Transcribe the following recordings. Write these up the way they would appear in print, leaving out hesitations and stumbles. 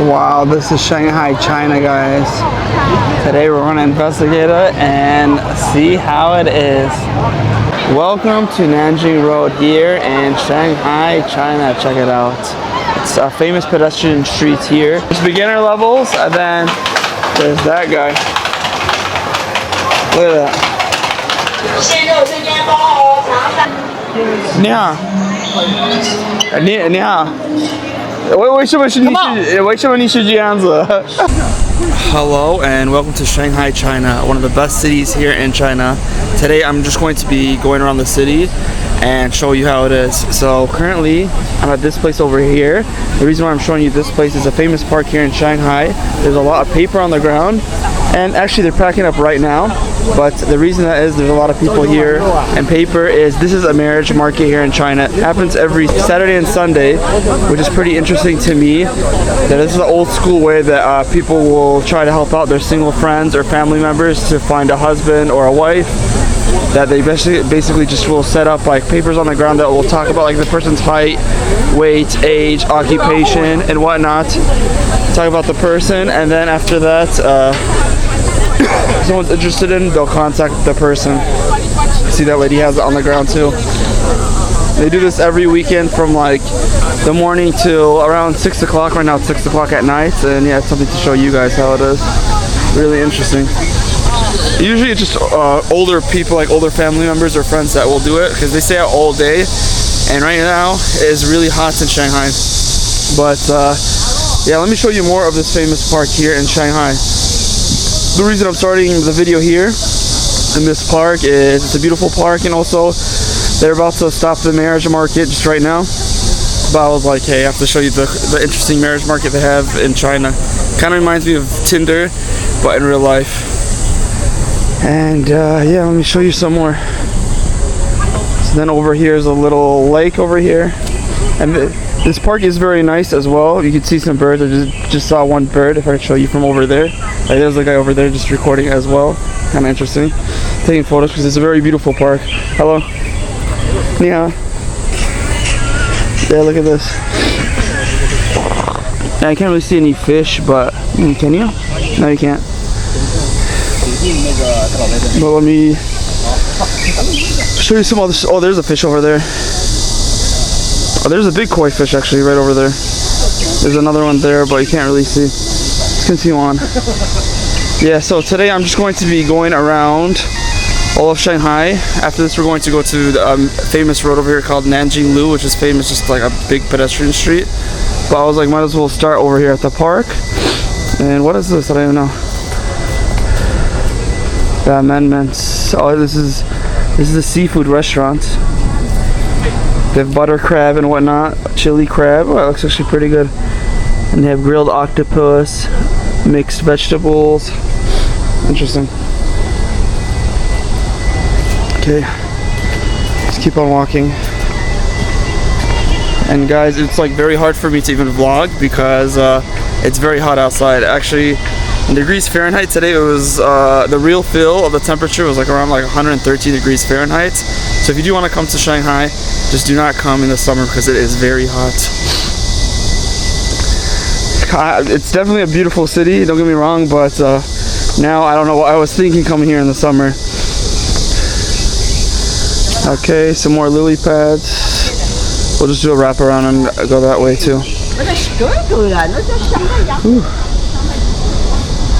Wow, this is Shanghai, China, guys. Today we're going to investigate it and see how it is. Welcome to Nanjing Road here in Shanghai, China. Check it out. It's a famous pedestrian street here. There's beginner levels, and then there's that guy. Look at that. 你好，你好。为什么你是这样子？ Hello and welcome to Shanghai, China, one of the best cities here in China. Today I'm just going to be going around the city and show you how it is. So currently I'm at this place over here. The reason why I'm showing you this place is a famous park here in Shanghai. There's a lot of paper on the ground, and actually they're packing up right now. But the reason that is there's a lot of people here, and paper is this is a marriage market here in China. It happens every Saturday and Sunday, which is pretty interesting to me. That this is an old school way that people will try to help out their single friends or family members to find a husband or a wife. That they basically just will set up like papers on the ground that will talk about like the person's height, weight, age, occupation, and whatnot. Talk about the person, and then after that, if someone's interested in, they'll contact the person. See, that lady has it on the ground too. They do this every weekend from like the morning till around 6 o'clock. Right now it's 6 o'clock at night, and yeah, it's something to show you guys how it is. Really interesting. Usually it's just older people, like older family members or friends that will do it because they stay out all day, and right now it is really hot in Shanghai. But yeah, let me show you more of this famous park here in Shanghai. The reason I'm starting the video here in this park is it's a beautiful park, and also they're about to stop the marriage market just right now. But I was like, hey, I have to show you the interesting marriage market they have in China. Kind of reminds me of Tinder, but in real life. And yeah, let me show you some more. So then over here is a little lake over here, and this park is very nice as well. You can see some birds. I just saw one bird. If I could show you from over there, like there's a guy over there just recording as well. Kind of interesting, taking photos because it's a very beautiful park. Hello, ni hao. Yeah, look at this. Now, I can't really see any fish, but can you? No, you can't. But let me show you some other. Oh, there's a fish over there. Oh, there's a big koi fish actually right over there. There's another one there, but you can't really see. Let's continue on. Yeah, so today I'm just going to be going around all of Shanghai. After this, we're going to go to the famous road over here called Nanjing Road, which is famous, just like a big pedestrian street. But I was like, might as well start over here at the park. And what is this? I don't even know. The amendments. Oh, this is a seafood restaurant. They have butter crab and whatnot, chili crab. Oh, that looks actually pretty good. And they have grilled octopus, mixed vegetables. Interesting. Okay, let's keep on walking. And guys, it's like very hard for me to even vlog because it's very hot outside. Actually, in degrees Fahrenheit today, it was the real feel of the temperature was like around like 113 degrees Fahrenheit. So if you do want to come to Shanghai, just do not come in the summer because it is very hot. It's definitely a beautiful city, don't get me wrong, but now I don't know what I was thinking coming here in the summer. Okay, some more lily pads. We'll just do a wrap around and go that way too. Whew.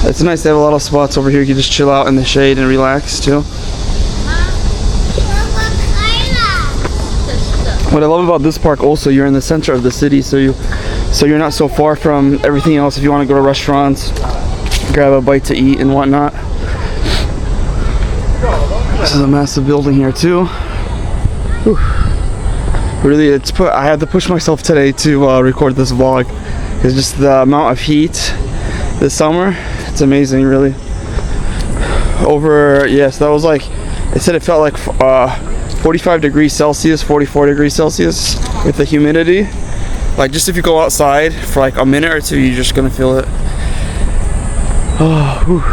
It's nice, they have a lot of spots over here. You can just chill out in the shade and relax too. What I love about this park also, you're in the center of the city, so you're not so far from everything else. If you want to go to restaurants, grab a bite to eat and whatnot. This is a massive building here too. Whew. Really, I had to push myself today to record this vlog. It's just the amount of heat this summer. It's amazing, really. Yes, that was like, it said it felt like 45 degrees Celsius, 44 degrees Celsius with the humidity. Like just if you go outside for like a minute or two, you're just gonna feel it. Oh, whew.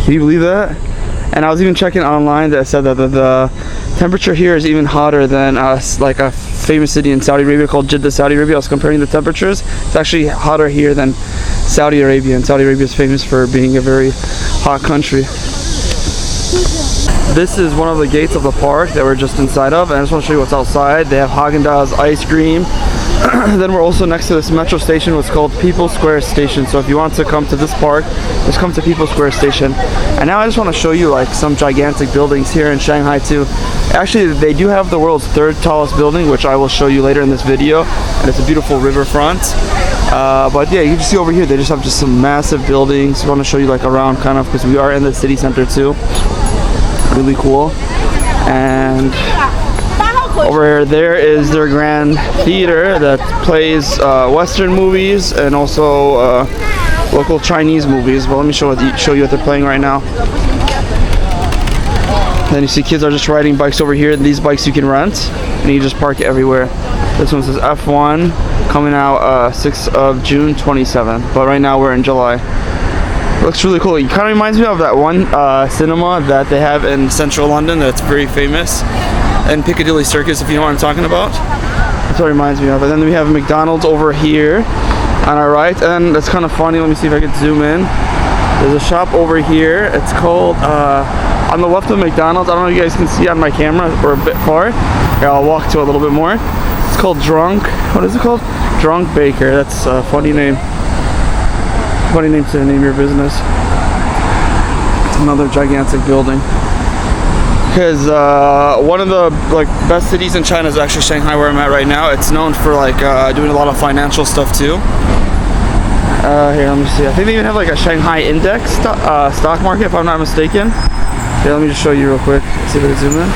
Can you believe that? And I was even checking online that said that the temperature here is even hotter than like a famous city in Saudi Arabia called Jeddah, Saudi Arabia. I was comparing the temperatures. It's actually hotter here than Saudi Arabia, and Saudi Arabia is famous for being a very hot country. This is one of the gates of the park that we're just inside of, and I just want to show you what's outside. They have Haagen-Dazs ice cream. Then we're also next to this metro station, what's called People Square Station. So if you want to come to this park, just come to People Square Station. And now I just want to show you like some gigantic buildings here in Shanghai too. Actually, they do have the world's third tallest building, which I will show you later in this video, and it's a beautiful riverfront. But yeah, you can see over here they just have just some massive buildings. I want to show you like around kind of, because we are in the city center too. Really cool. And over here, there is their grand theater that plays Western movies and also local Chinese movies. But let me show you what they're playing right now. Then you see kids are just riding bikes over here. These bikes you can rent, and you just park everywhere. This one says F1, coming out 6th of June 27. But right now we're in July. It looks really cool. It kind of reminds me of that one cinema that they have in central London that's very famous. And Piccadilly Circus, if you know what I'm talking about. That's what it reminds me of. And then we have McDonald's over here on our right, and that's kind of funny. Let me see if I can zoom in. There's a shop over here. It's called on the left of McDonald's. I don't know if you guys can see on my camera. We're a bit far. Here, I'll walk to it a little bit more. It's called Drunk. What is it called? Drunk Baker. That's a funny name. Funny name to name your business. It's another gigantic building. Because one of the like best cities in China is actually Shanghai, where I'm at right now. It's known for like doing a lot of financial stuff too. Here, let me see. I think they even have like a Shanghai index stock market, if I'm not mistaken. Here, let me just show you real quick. See if I can zoom in.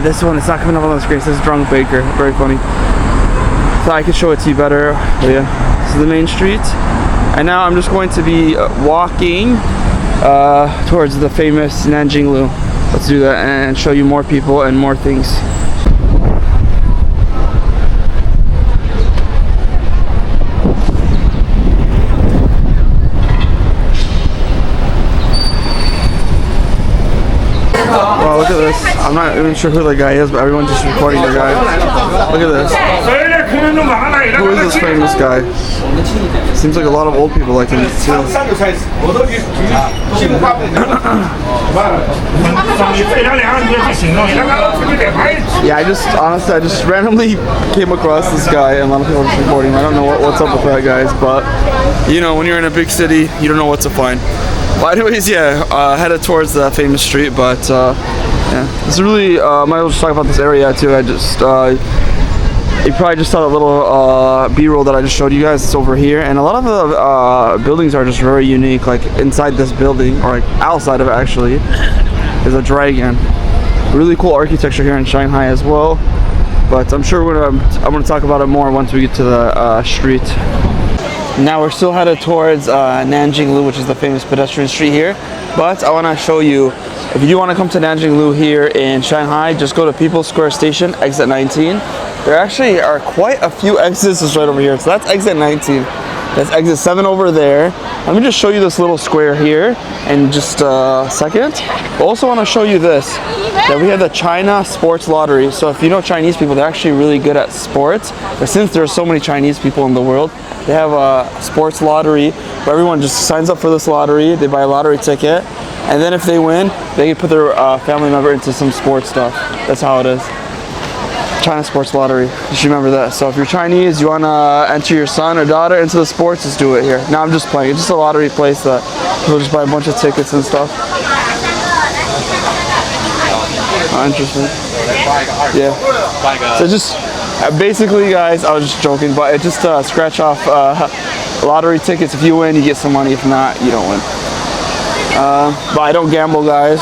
This one, it's not coming up on the screen. It says Drunk Baker. Very funny. So I could show it to you better. But yeah, this is the main street. And now I'm just going to be walking towards the famous Nanjing Road. Let's do that and show you more people and more things. Wow, look at this. I'm not even sure who the guy is, but everyone's just recording the guy. Look at this. Who is this famous guy? Seems like a lot of old people like him too. Yeah, I just randomly came across this guy, and a lot of people are just recording. I don't know what's up with that, guys, but you know, when you're in a big city, you don't know what to find. But anyways, yeah, headed towards the famous street, but yeah, it's really, might as well just talk about this area too. I just, you probably just saw the little B-roll that I just showed you guys. It's over here, and a lot of the buildings are just very unique. Like inside this building, or like outside of it actually, is a dragon. Really cool architecture here in Shanghai as well. But I'm sure I'm gonna talk about it more once we get to the street. Now we're still headed towards Nanjing Road, which is the famous pedestrian street here. But I want to show you, if you do want to come to Nanjing Road here in Shanghai, just go to People Square Station, exit 19. There actually are quite a few exits right over here. So that's exit 19. That's exit 7 over there. Let me just show you this little square here in just a second. I also want to show you this, that we have the China Sports Lottery. So if you know Chinese people, they're actually really good at sports. But since there's so many Chinese people in the world, they have a sports lottery where everyone just signs up for this lottery. They buy a lottery ticket, and then if they win, they can put their family member into some sports stuff. That's how it is. China Sports Lottery. You should remember that. So if you're Chinese, you want to enter your son or daughter into the sports, just do it here. Now I'm just playing. It's just a lottery place that people just buy a bunch of tickets and stuff. Oh, interesting. Yeah. So just basically, guys, I was just joking, but it just scratch off lottery tickets. If you win, you get some money. If not, you don't win. But I don't gamble, guys.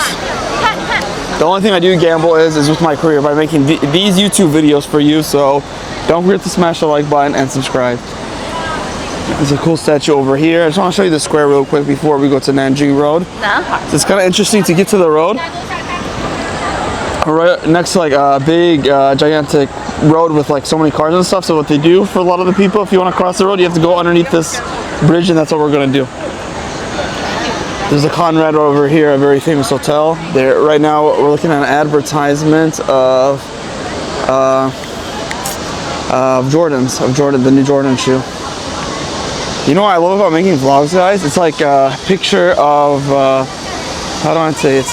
The only thing I do gamble is with my career by making these YouTube videos for you. So don't forget to smash the like button and subscribe. There's a cool statue over here. I just want to show you the square real quick before we go to Nanjing Road. So it's kind of interesting to get to the road. Right next to like a big, gigantic road with like so many cars and stuff. So what they do for a lot of the people, if you want to cross the road, you have to go underneath this bridge, and that's what we're going to do. There's a Conrad over here, a very famous hotel. There, right now we're looking at an advertisement of of Jordan, the new Jordan shoe. You know what I love about making vlogs, guys? It's like a picture of, how do I say? It's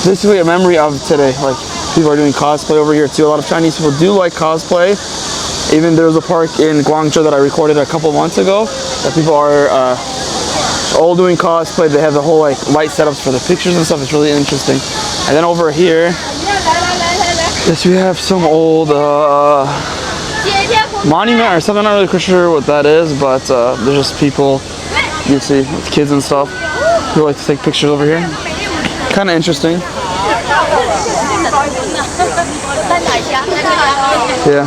basically a memory of today. Like, people are doing cosplay over here too. A lot of Chinese people do like cosplay. Even there was a park in Guangzhou that I recorded a couple months ago that people are all doing cosplay. They have the whole like light setups for the pictures and stuff. It's really interesting. And then over here, yes, we have some old monument or something. I'm not really quite sure what that is, but there's just people, you see, with kids and stuff who like to take pictures over here. Kind of interesting. Yeah.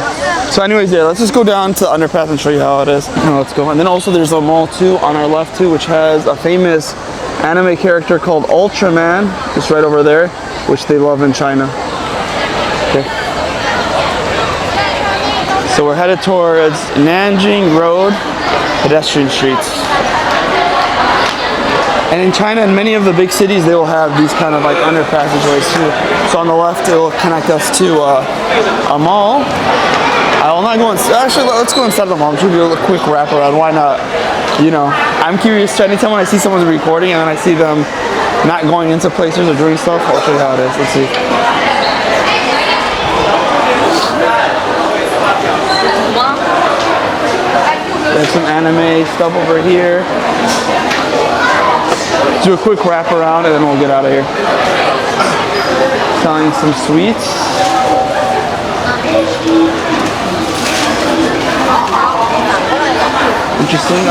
So anyways, yeah, let's just go down to the underpass and show you how it is. Let's go. And then also there's a mall too on our left too, which has a famous anime character called Ultraman, just right over there, which they love in China. Okay. So we're headed towards Nanjing Road, pedestrian streets. And in China, in many of the big cities, they will have these kind of like under passageways too. So on the left, it will connect us to a mall. I will not go actually, let's go inside the mall. I'm just gonna do a quick wrap around. Why not? You know, I'm curious. Anytime when I see someone's recording and then I see them not going into places or doing stuff, I'll show you how it is. Let's see. There's some anime stuff over here. Do a quick wrap around and then we'll get out of here. Selling some sweets. Interesting.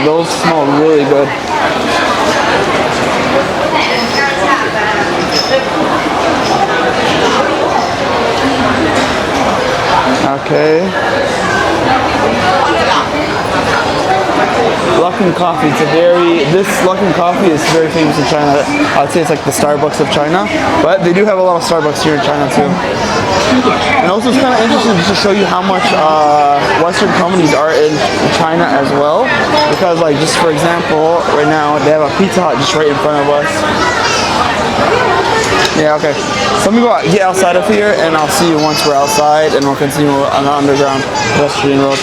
Those smell really good. Okay. Luckin Coffee. This Luckin Coffee is very famous in China. I'd say it's like the Starbucks of China, but they do have a lot of Starbucks here in China too. And also it's kind of interesting just to show you how much Western companies are in China as well. Because like just for example, right now they have a Pizza Hut just right in front of us. Yeah, okay. So let me go get outside of here and I'll see you once we're outside and we'll continue on the underground pedestrian road.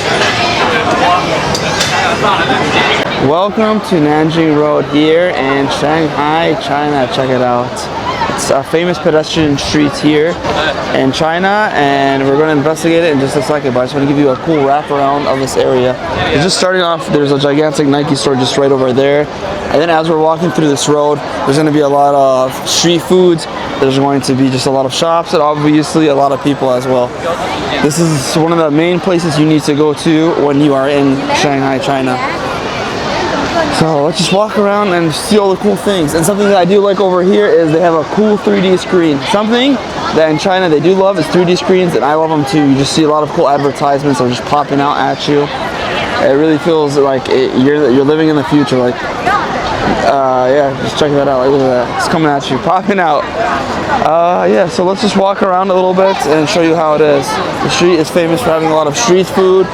Welcome to Nanjing Road here in Shanghai, China. Check it out. It's a famous pedestrian street here in China and we're going to investigate it in just a second, but I just want to give you a cool wrap around of this area. And just starting off, there's a gigantic Nike store just right over there. And then as we're walking through this road, there's going to be a lot of street foods. There's going to be just a lot of shops and obviously a lot of people as well. This is one of the main places you need to go to when you are in Shanghai, China. So let's just walk around and see all the cool things. And something that I do like over here is they have a cool 3D screen. Something that in China they do love is 3D screens, and I love them too. You just see a lot of cool advertisements that are just popping out at you. It really feels like you're living in the future. Like, yeah, just check that out. Like, look at that. It's coming at you, popping out. Yeah, so let's just walk around a little bit and show you how it is. The street is famous for having a lot of street food.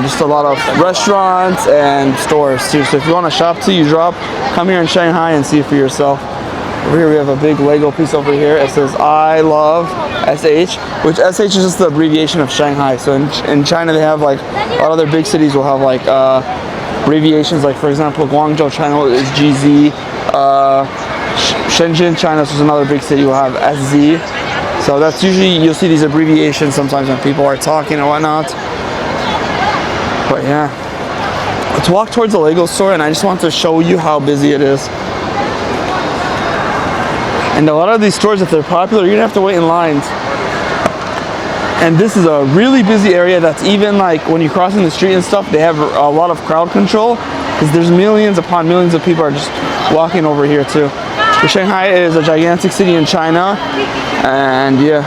Just a lot of restaurants and stores too. So if you want to shop too, come here in Shanghai and see it for yourself. Over here we have a big Lego piece over here. It says I love SH, which SH is just the abbreviation of Shanghai. So in China they have like a lot of their big cities will have like abbreviations. Like for example, Guangzhou, China is GZ. Shenzhen, China, which is another big city, will have SZ. So that's usually, you'll see these abbreviations sometimes when people are talking and whatnot. But yeah, let's walk towards the Lego store and I just want to show you how busy it is. And a lot of these stores, if they're popular, you're gonna have to wait in lines. And this is a really busy area that's even like when you're crossing the street and stuff, they have a lot of crowd control because there's millions upon millions of people are just walking over here too. So Shanghai is a gigantic city in China, and yeah,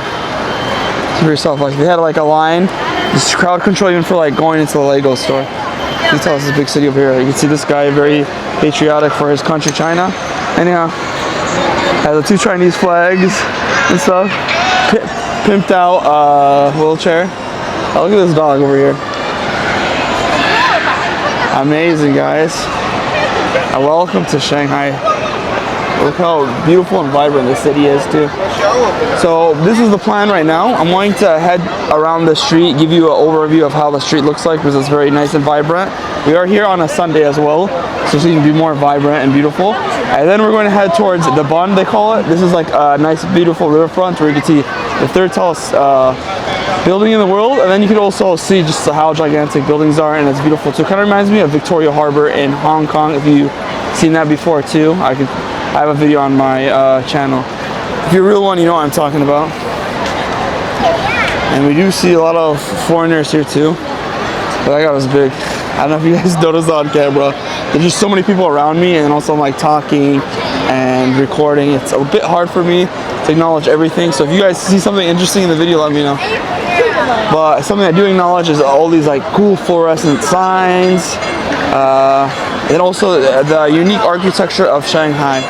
see for yourself, like they had like a line, just crowd control even for like going into the Lego store. You can tell this is a big city over here. You can see this guy very patriotic for his country, China. Anyhow, has the two Chinese flags and stuff. Pimped out wheelchair. Oh, look at this dog over here. Amazing, guys. Welcome to Shanghai. Look how beautiful and vibrant the city is too. So this is the plan right now. I'm going to head around the street, give you an overview of how the street looks like because it's very nice and vibrant. We are here on a Sunday as well, so it's going to be more vibrant and beautiful. And then we're going to head towards the Bund, they call it. This is like a nice, beautiful riverfront where you can see the third tallest building in the world, and then you can also see just how gigantic buildings are, and it's beautiful too. Kind of reminds me of Victoria Harbor in Hong Kong. If you've seen that before too, I have a video on my channel. If you're a real one, you know what I'm talking about. And we do see a lot of foreigners here too. But that guy was big. I don't know if you guys noticed that on camera. There's just so many people around me, and also I'm like talking and recording. It's a bit hard for me to acknowledge everything. So if you guys see something interesting in the video, let me know. But something I do acknowledge is all these like cool fluorescent signs. And also the unique architecture of Shanghai.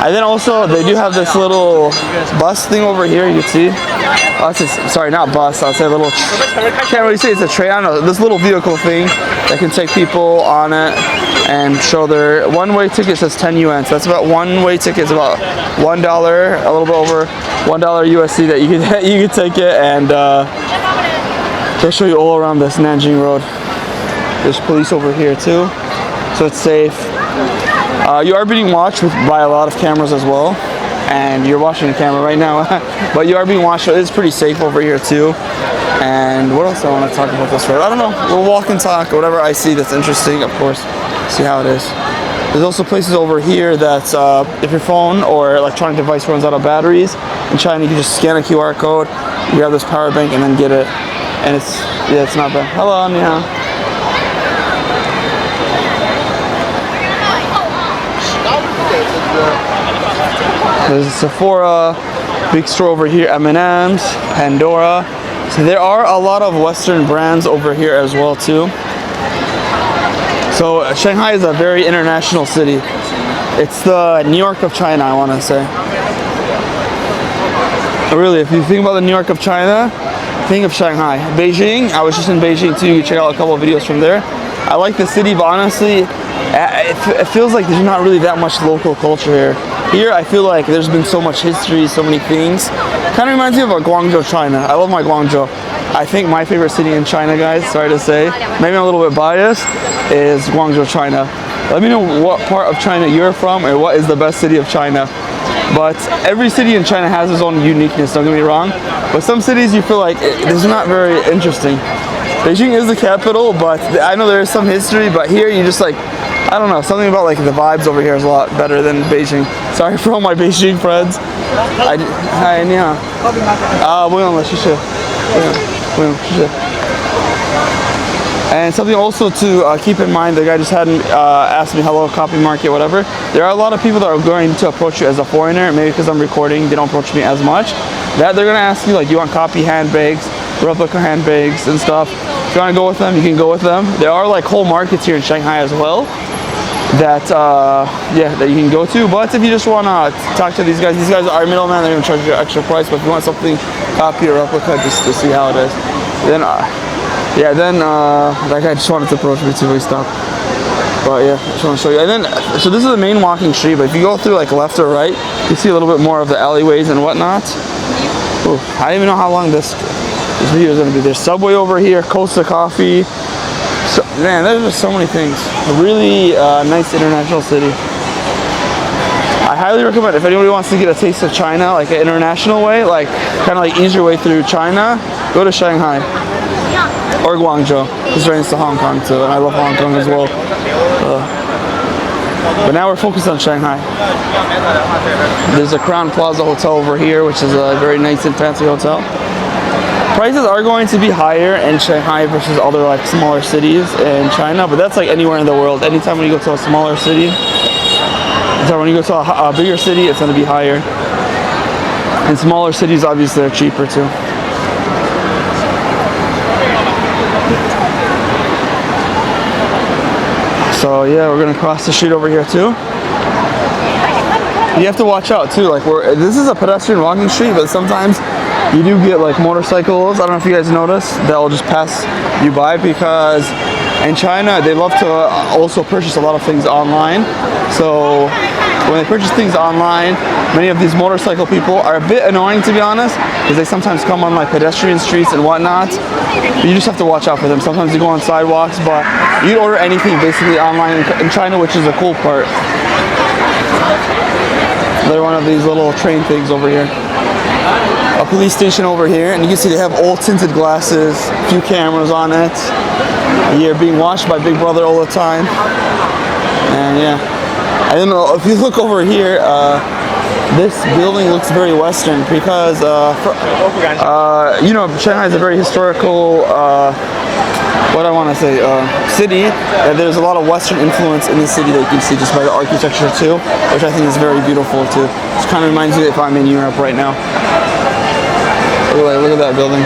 And then also they do have this little bus thing over here, you can see. Oh, sorry, not bus, I'll say a little, can't really say it's a train, I don't know, this little vehicle thing that can take people on it and show their one-way ticket says 10 yuan. So that's about one-way ticket is about $1, a little bit over $1 USD that you can take it, and they'll show you all around this Nanjing Road. There's police over here too, so it's safe. You are being watched by a lot of cameras as well, and you're watching the camera right now, but you are being watched, so it is pretty safe over here too. And what else I want to talk about this road? I don't know, we'll walk and talk, whatever I see that's interesting, of course, see how it is. There's also places over here that if your phone or electronic device runs out of batteries in China, you can just scan a QR code, you grab this power bank and then get it, and it's not bad. Hello, ni hao. There's a Sephora, big store over here, M&M's, Pandora. So there are a lot of Western brands over here as well too. So Shanghai is a very international city. It's the New York of China, I want to say. Really, if you think about the New York of China, think of Shanghai. Beijing, I was just in Beijing too. You can check out a couple of videos from there. I like the city, but honestly, it feels like there's not really that much local culture here. Here, I feel like there's been so much history, so many things. Kind of reminds me of Guangzhou, China. I love my Guangzhou. I think my favorite city in China, guys, sorry to say, maybe I'm a little bit biased, is Guangzhou, China. Let me know what part of China you're from or what is the best city of China. But every city in China has its own uniqueness, don't get me wrong. But some cities you feel like it's not very interesting. Beijing is the capital, but I know there is some history, but here you just like, I don't know, something about like the vibes over here is a lot better than Beijing. Sorry for all my Beijing friends. Hi, 你好。不用了，谢谢。不用，谢谢。And something also to keep in mind, the guy just hadn't asked me hello, copy market, whatever. There are a lot of people that are going to approach you as a foreigner, maybe because I'm recording, they don't approach me as much. That they're gonna ask you like, do you want copy handbags, replica handbags and stuff? If you wanna go with them, you can go with them. There are like whole markets here in Shanghai as well that that you can go to. But if you just wanna talk to these guys are middlemen, they're gonna charge you an extra price. But if you want something copy or replica, just to see how it is, then that guy just wanted to approach me too, he stopped. But yeah, I just want to show you. And then, so this is the main walking street, but if you go through like left or right, you see a little bit more of the alleyways and whatnot. Ooh, I don't even know how long this video is going to be. There's Subway over here, Costa Coffee. So, man, there's just so many things. A really nice international city. I highly recommend if anybody wants to get a taste of China, like an international way, like kind of like easier way through China, go to Shanghai. Or Guangzhou. This right next to Hong Kong too, and I love Hong Kong as well. But now we're focused on Shanghai. There's a Crown Plaza Hotel over here, which is a very nice and fancy hotel. Prices are going to be higher in Shanghai versus other like smaller cities in China, but that's like anywhere in the world. Anytime when you go to a smaller city, so when you go to a bigger city, it's going to be higher. And smaller cities obviously are cheaper too. So yeah, we're gonna cross the street over here too. You have to watch out too, like this is a pedestrian walking street, but sometimes you do get like motorcycles, I don't know if you guys notice, that'll just pass you by because In China, they love to also purchase a lot of things online. So when they purchase things online, many of these motorcycle people are a bit annoying, to be honest, because they sometimes come on like pedestrian streets and whatnot. But you just have to watch out for them. Sometimes they go on sidewalks, but you can order anything basically online in China, which is the cool part. Another one of these little train things over here. A police station over here, and you can see they have all tinted glasses, a few cameras on it. You're being watched by Big Brother all the time. And yeah, I don't know, if you look over here, this building looks very Western because, you know, Shanghai is a very historical, what I want to say, city. There's a lot of Western influence in the city that you can see just by the architecture too, which I think is very beautiful too. It kind of reminds me if I'm in Europe right now. Look at that building.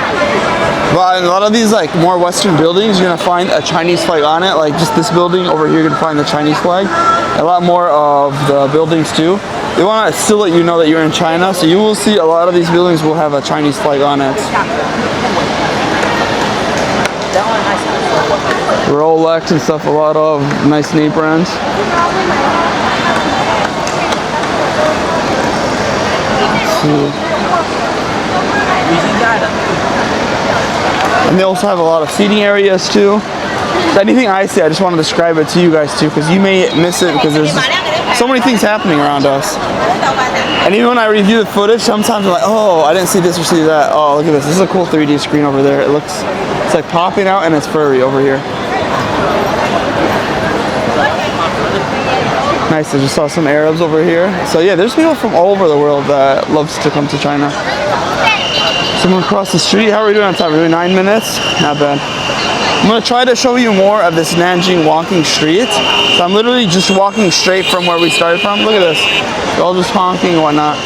But in a lot of these like more Western buildings, you're gonna find a Chinese flag on it. Like just this building over here, you're gonna find the Chinese flag. A lot more of the buildings too. They want to still let you know that you're in China, so you will see a lot of these buildings will have a Chinese flag on it. Rolex and stuff, a lot of nice name brands. Let's see. And they also have a lot of seating areas too. So anything I see, I just want to describe it to you guys too, because you may miss it because there's so many things happening around us. And even when I review the footage, sometimes I'm like, oh, I didn't see this or see that. Oh, look at this. This is a cool 3D screen over there. It's like popping out and it's furry over here. Nice, I just saw some Arabs over here. So yeah, there's people from all over the world that loves to come to China. Someone across the street. How are we doing on time? We're doing 9 minutes? Not bad. I'm going to try to show you more of this Nanjing walking street. So I'm literally just walking straight from where we started from. Look at this. They're all just honking and whatnot.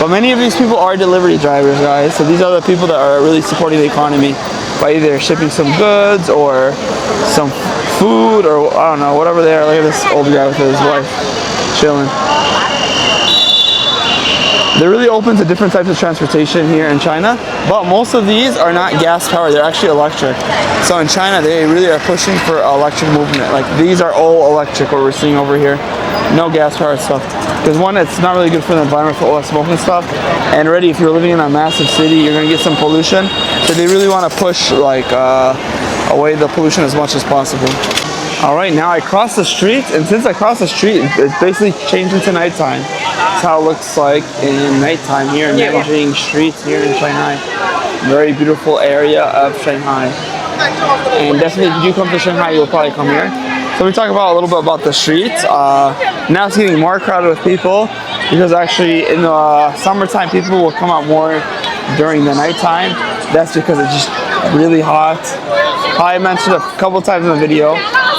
But many of these people are delivery drivers, guys. So these are the people that are really supporting the economy by either shipping some goods or some food or I don't know, whatever they are. Look at this old guy with his wife chilling. They're really open to different types of transportation here in China, but most of these are not gas powered, they're actually electric. So in China, they really are pushing for electric movement. Like these are all electric, what we're seeing over here. No gas powered stuff. Because one, it's not really good for the environment for all that smoke and stuff. And already, if you're living in a massive city, you're gonna get some pollution. So they really wanna push like away the pollution as much as possible. All right, now I crossed the street, and since I crossed the street, it's basically changed into nighttime. That's how it looks like in nighttime here in Nanjing streets here in Shanghai. Very beautiful area of Shanghai. And definitely, if you do come to Shanghai, you'll probably come here. So we talk about a little bit about the streets. Now it's getting more crowded with people because actually in the summertime, people will come out more during the nighttime. That's because it's just really hot. I mentioned a couple times in the video.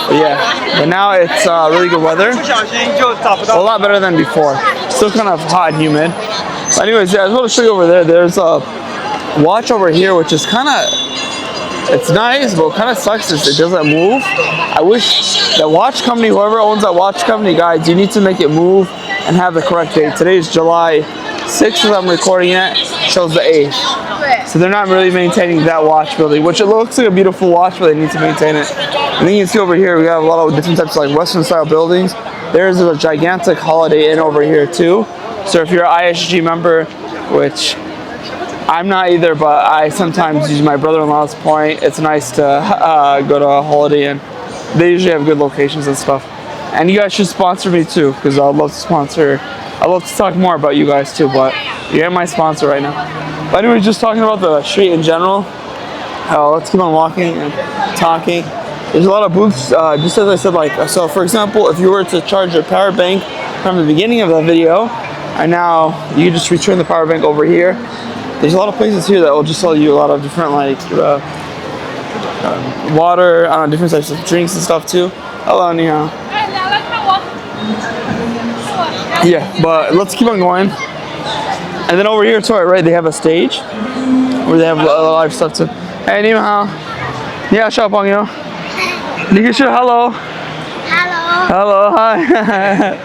But yeah, but now it's really good weather. A lot better than before. Still kind of hot and humid. But anyways, yeah, I just want to show you over there. There's a watch over here, which is kind of, it's nice, but it kind of sucks is it doesn't move. I wish the watch company, whoever owns that watch company, guys, you need to make it move and have the correct date. Today is July 6th as I'm recording it. Shows the 8th. So they're not really maintaining that watch building, which it looks like a beautiful watch, but they need to maintain it. And then you can see over here, we have a lot of different types of like Western style buildings. There's a gigantic Holiday Inn over here too. So if you're an ISG member, which I'm not either, but I sometimes use my brother-in-law's point. It's nice to go to a Holiday Inn. They usually have good locations and stuff. And you guys should sponsor me too, because I'd love to sponsor. I'd love to talk more about you guys too, but you're my sponsor right now. But anyway, just talking about the street in general. Let's keep on walking and talking. There's a lot of booths, just as I said, like, so for example, if you were to charge your power bank from the beginning of the video, and now you can just return the power bank over here. There's a lot of places here that will just sell you a lot of different, like, water, different types of drinks and stuff too. Hello, ni hao. Yeah, but let's keep on going. And then over here to our right, they have a stage where they have a lot of stuff too. Hey, ni hao. Yeah, shao pang yo. Ni ge shi hello. Hello. Hello, hi.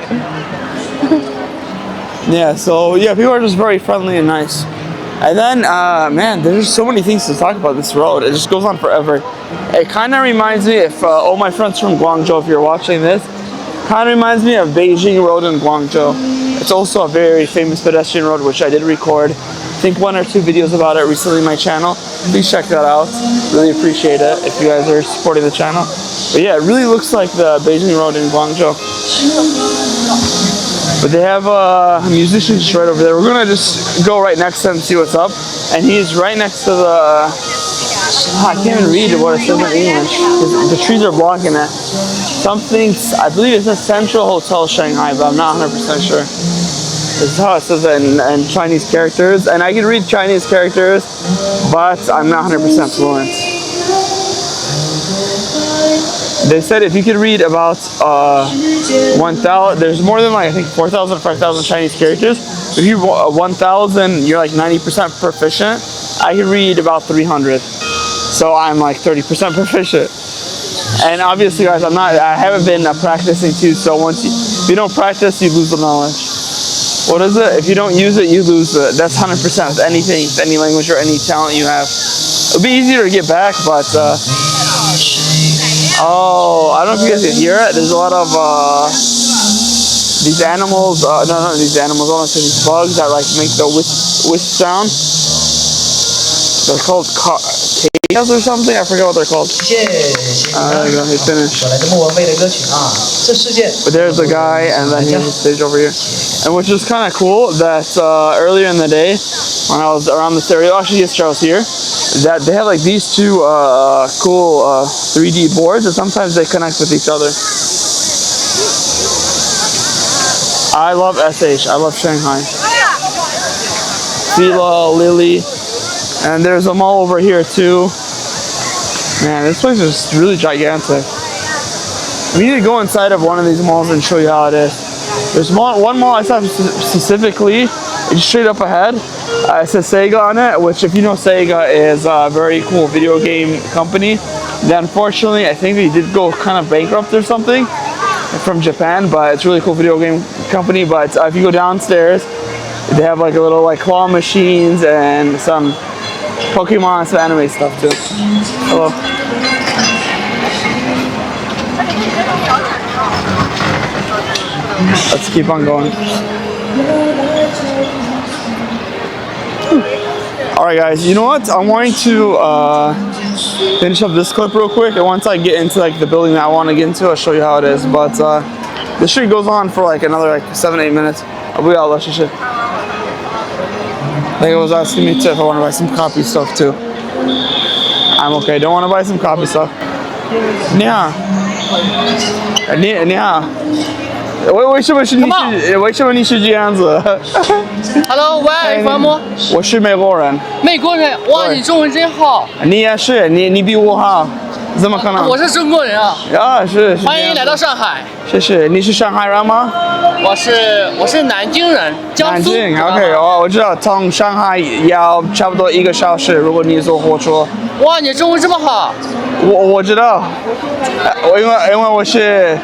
Yeah, so yeah, people are just very friendly and nice. And then, man, there's so many things to talk about this road. It just goes on forever. It kind of reminds me, if all my friends from Guangzhou, if you're watching this, kind of reminds me of Beijing Road in Guangzhou. It's also a very famous pedestrian road, which I did record. I think 1 or 2 videos about it recently on my channel. Please check that out. Really appreciate it if you guys are supporting the channel. But yeah, it really looks like the Beijing Road in Guangzhou. But they have musicians right over there. We're gonna just go right next to him and see what's up. And he's right next to the... I can't even read what it says in English. The trees are blocking it. Something, I believe it says Central Hotel Shanghai, but I'm not 100% sure. This is how it says it in Chinese characters. And I can read Chinese characters, but I'm not 100% fluent. They said if you could read about 1,000, there's more than like I think 4,000 or 5,000 Chinese characters. If you 1,000, you're like 90% proficient. I can read about 300, so I'm like 30% proficient. And obviously, guys, I haven't been practicing too. So if you don't practice, you lose the knowledge. What is it? If you don't use it, you lose it. That's 100% with anything, with any language or any talent you have. It'll be easier to get back, but. Oh, I don't know if you guys can hear it. There's a lot of these animals. No, these animals. I want to say these bugs that like make the whisk sound. They're called cajas or something. I forget what they're called. There you go. He's finished. But there's a guy, and then here's the stage over here. And which is kind of cool that earlier in the day, when I was around this area, actually yesterday I was here, that they have like these 2 cool 3D boards, and sometimes they connect with each other. I love SH. I love Shanghai. Fila, Lily. And there's a mall over here too. Man, this place is really gigantic. We need to go inside of one of these malls and show you how it is. There's one mall I saw specifically, it's straight up ahead. It says Sega on it, which if you know Sega is a very cool video game company. Then unfortunately, I think they did go kind of bankrupt or something from Japan, but it's a really cool video game company. But if you go downstairs, they have like a little like claw machines and some Pokemon, some anime stuff too. Hello. Let's keep on going. Alright guys, you know what? I'm going to finish up this clip real quick, and once I get into like the building that I want to get into, I'll show you how it is. But this street goes on for like another like 7-8 minutes. We all love shit. I think it was asking me too if I want to buy some copy stuff too. I'm okay. Don't want to buy some copy stuff. 你好，你好。为什么是你是这样子 ？Hello, where are you from? 我是美国人。美国人，哇，你中文真好。你也是，你比我好，怎么可能？我是中国人啊。啊，是。欢迎来到上海。谢谢。你是上海人吗？我是南京人，江苏。南京 ，OK， 我知道，从上海要差不多1个小时，如果你坐火车。哇，你中文这么好。我知道，因为我是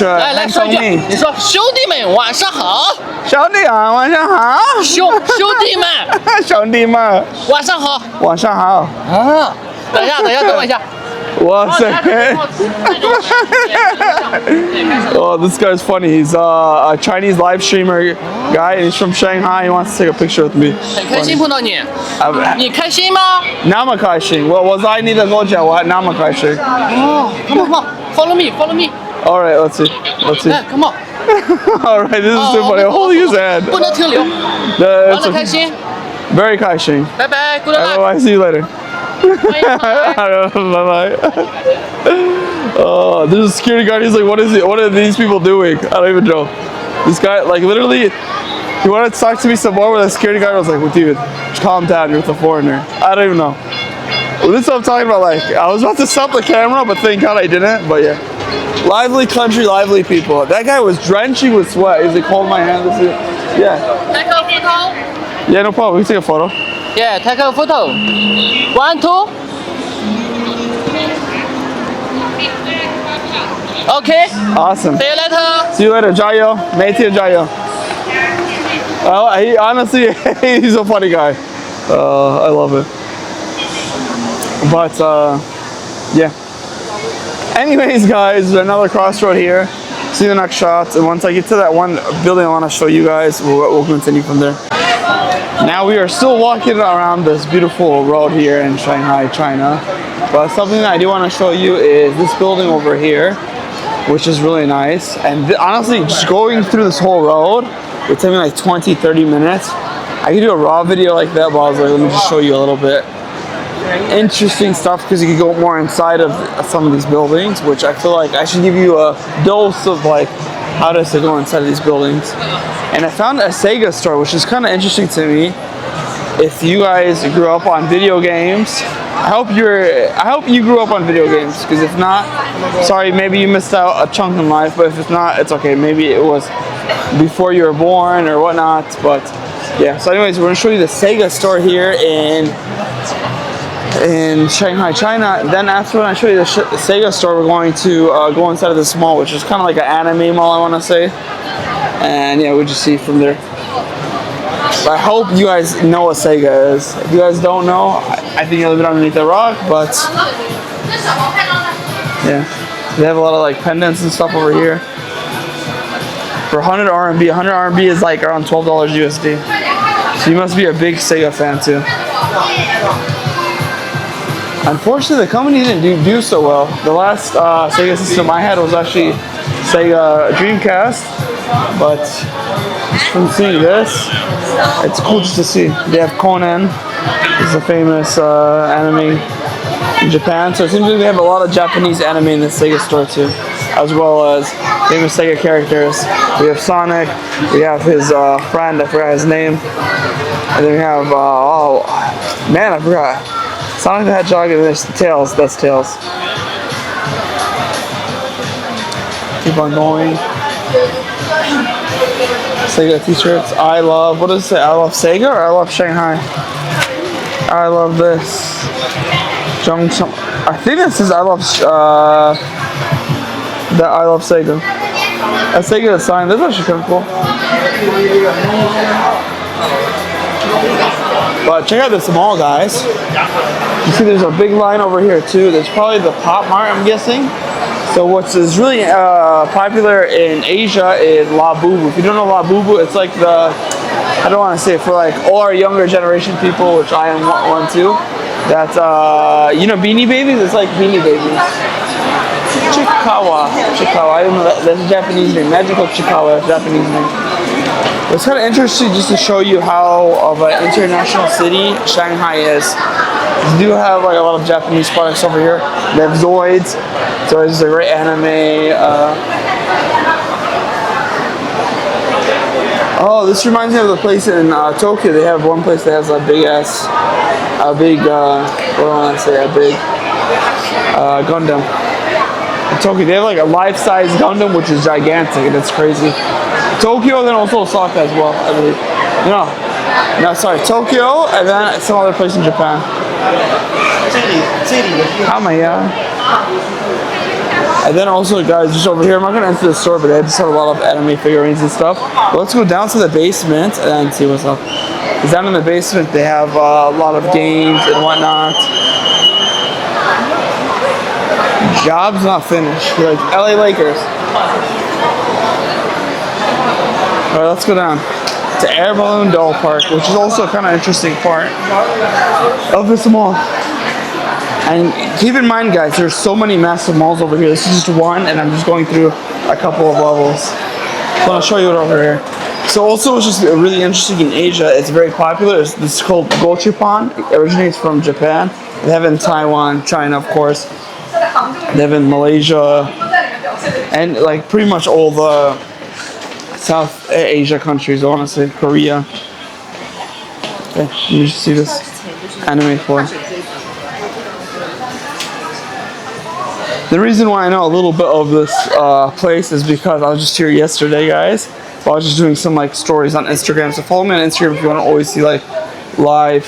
来说一句，你说兄弟们晚上好。兄弟啊，晚上好。兄弟们。兄弟们。晚上好。晚上好。啊，等一下，等我一下。哇塞！Oh, this guy's funny. He's a Chinese live streamer guy, and he's from Shanghai. He wants to take a picture with me. 很开心碰到你。你开心吗？那么开心，我在你的国家，我那么开心。哦 ，Come on, follow me. All right, let's see. Come on. All right, this is too funny. I'm holding his hand. 不能停留。玩得开心。Very 开心。拜拜 ，Good luck. Bye. See you later. Bye. There's a security guard. He's like, what is it? What are these people doing? I don't even know. This guy, like, literally, he wanted to talk to me some more, but the security guard was like, well, dude, just calm down. You're with a foreigner. I don't even know. Well, this is what I'm talking about. Like, I was about to stop the camera, but thank God I didn't. But yeah, lively country, lively people. That guy was drenching with sweat. He's like, hold my hand. Yeah. Take a photo. Yeah, no problem. We can take a photo. Yeah, take a photo. 1, 2. Okay. Awesome. See you later. See you later. 加油，每天加油。He honestly, he's a funny guy. I love it. But yeah. Anyways, guys, another crossroad here. See the next shots, and once I get to that one building I want to show you guys, we'll continue from there. Now we are still walking around this beautiful road here in Shanghai, China. But something that I do want to show you is this building over here, which is really nice. And honestly, just going through this whole road would take me like 20-30 minutes. I could do a raw video like that, but I was like, let me just show you a little bit. Interesting stuff, because you can go more inside of some of these buildings, which I feel like I should give you a dose of like how to go inside of these buildings. And I found a Sega store, which is kind of interesting to me. If you guys grew up on video games, I hope you grew up on video games, because if not, sorry, maybe you missed out a chunk in life, but if it's not, it's okay. Maybe it was before you were born or whatnot, but yeah. So anyways, we're gonna show you the Sega store here in Shanghai, China. Then after when I show you the Sega store, we're going to go inside of this mall, which is kind of like an anime mall, I want to say. And yeah, we'll just see from there. I hope you guys know what Sega is. If you guys don't know, I think you're living underneath a rock, but yeah. They have a lot of like pendants and stuff over here. For 100 RMB, 100 RMB is like around $12 USD. So you must be a big Sega fan too. Unfortunately, the company didn't do so well. The last Sega system I had was actually Sega Dreamcast, but just from seeing this, it's cool just to see. They have Conan, it's a famous anime in Japan, so it seems like they have a lot of Japanese anime in the Sega store too, as well as famous Sega characters. We have Sonic, we have his friend, I forgot his name, and then we have, oh man, I forgot. Sonic the Hedgehog, and there's Tails. That's Tails. Keep on going. Sega t-shirts. I love, what does it say? I love Sega or I love Shanghai? I love this. I think this is I love Sega. A Sega sign. That's actually kind of cool. But check out this mall, guys. You see there's a big line over here too. There's probably the Pop Mart, I'm guessing. So what is really popular in Asia is Labubu. If you don't know Labubu, it's like the, I don't want to say it, for like all our younger generation people, which I am one too. That's, you know Beanie Babies? It's like Beanie Babies. Chikawa. I don't know, that's a Japanese name. Magical Chikawa, Japanese name. It's kind of interesting just to show you how of an international city Shanghai is. You do have like a lot of Japanese products over here. They have Zoids. Zoids is a great anime. Oh, this reminds me of the place in Tokyo. They have one place that has a big Gundam. In Tokyo, they have like a life-size Gundam, which is gigantic, and it's crazy. Tokyo, then also Osaka as well, I believe. No, sorry, Tokyo, and then some other place in Japan. And then also, guys, just over here, I'm not going to enter the store, but they just have a lot of anime figurines and stuff. But let's go down to the basement and see what's up. Because down in the basement, they have a lot of games and whatnot. Job's not finished. You're like LA Lakers. Alright, let's go down to Air Balloon Doll Park, which is also a kind of interesting part of this mall. And keep in mind, guys, there's so many massive malls over here. This is just one, and I'm just going through a couple of levels. So I'll show you it over here. So also, it's just really interesting in Asia. It's very popular. This is called Gochujang. It originates from Japan. They have it in Taiwan, China, of course. They have it in Malaysia, and like pretty much all the South Asia countries, I want to say, Korea. Okay, you just see this anime floor. The reason why I know a little bit of this place is because I was just here yesterday, guys. I was just doing some like stories on Instagram. So follow me on Instagram if you want to always see like live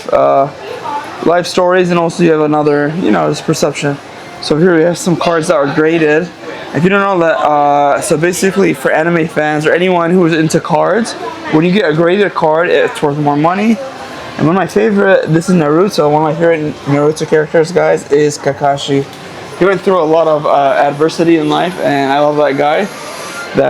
stories, and also you have another, you know, this perception. So here we have some cards that are graded. If you don't know that, so basically for anime fans or anyone who is into cards, when you get a graded card, it's worth more money. And one of my favorite, this is Naruto, one of my favorite Naruto characters, guys, is Kakashi. He went through a lot of adversity in life, and I love that guy.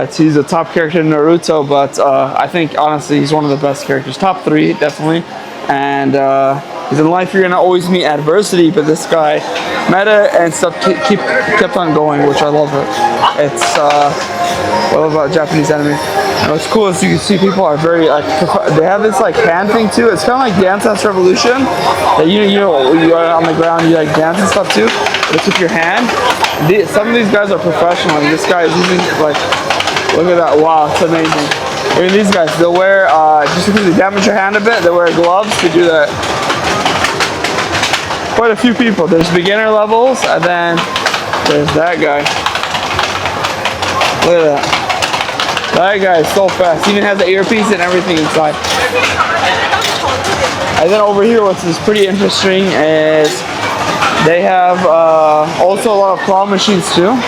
He's a top character in Naruto, but I think honestly he's one of the best characters. Top 3, definitely. And because in life you're gonna always meet adversity, but this guy meta and stuff kept on going, which I love it. It's what I love about Japanese anime. And what's cool is you can see people are very like they have this like hand thing too. It's kind of like Dance Dance Revolution. That you are on the ground, you like dance and stuff too. But it's with your hand. Some of these guys are professional. And this guy is using like, look at that! Wow, it's amazing. Look at these guys. They'll wear just because they damage your hand a bit. They wear gloves to do that. Quite a few people. There's beginner levels, and then there's that guy. Look at that. That guy is so fast. He even has the earpiece and everything inside. And then over here, what's pretty interesting is they have also a lot of claw machines too.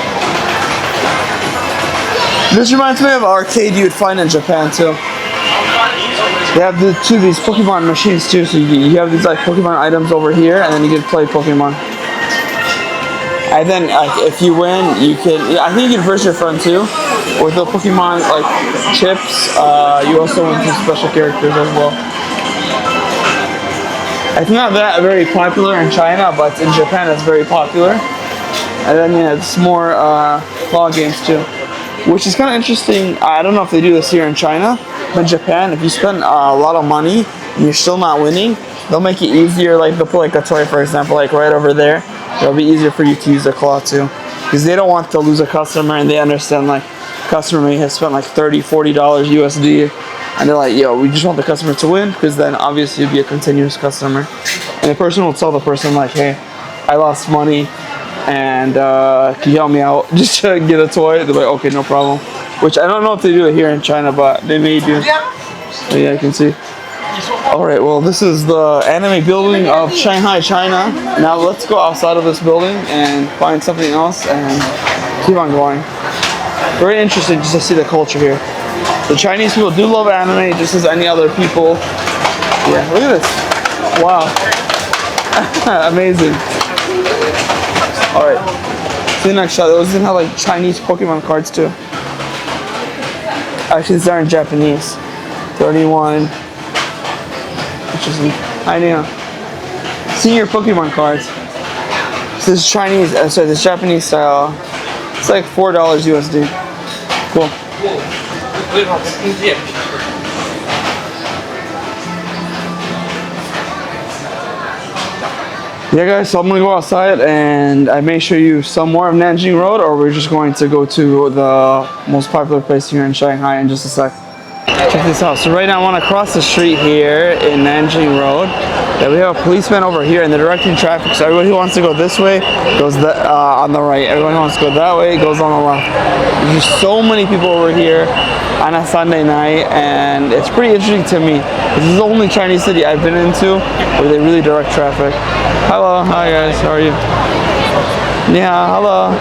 This reminds me of an arcade you would find in Japan too. They have these Pokemon machines too, so you have these like Pokemon items over here, and then you can play Pokemon. And then if you win, you can. I think you can verse your friend too. With the Pokemon like chips, you also win some special characters as well. It's not that very popular in China, but in Japan it's very popular. And then yeah, it's more claw games too, which is kind of interesting. I don't know if they do this here in China, but in Japan, if you spend a lot of money and you're still not winning, they'll make it easier. Like they'll put like a toy, for example, like right over there. It'll be easier for you to use a claw too, because they don't want to lose a customer, and they understand like customer may have spent like $30-40 USD, and they're like, yo, we just want the customer to win, because then obviously you'll be a continuous customer, and the person will tell the person like, hey, I lost money, and can you help me out just to get a toy? They're like, okay, no problem. Which I don't know if they do it here in China, but they may do. But yeah, I can see. Alright, well this is the anime building of Shanghai, China. Now let's go outside of this building and find something else and keep on going. Very interesting just to see the culture here. The Chinese people do love anime just as any other people. Yeah, look at this. Wow. Amazing. Alright. See the next shot. Those even have like Chinese Pokemon cards too. Actually, these are in Japanese. 31. Which is, I know. Senior Pokemon cards. So this is Chinese, sorry, this Japanese style. It's like $4 USD. Cool. Yeah guys, so I'm gonna go outside and I may show you some more of Nanjing Road, or we're just going to go to the most popular place here in Shanghai in just a sec. Check this out. So right now I want to cross the street here in Nanjing Road. Yeah, we have a policeman over here and they're directing traffic. So everybody who wants to go this way goes on the right. Everyone who wants to go that way goes on the left. There's just so many people over here on a Sunday night, and it's pretty interesting to me. This is the only Chinese city I've been into where they really direct traffic. Hello, hi guys, how are you? Yeah, hello.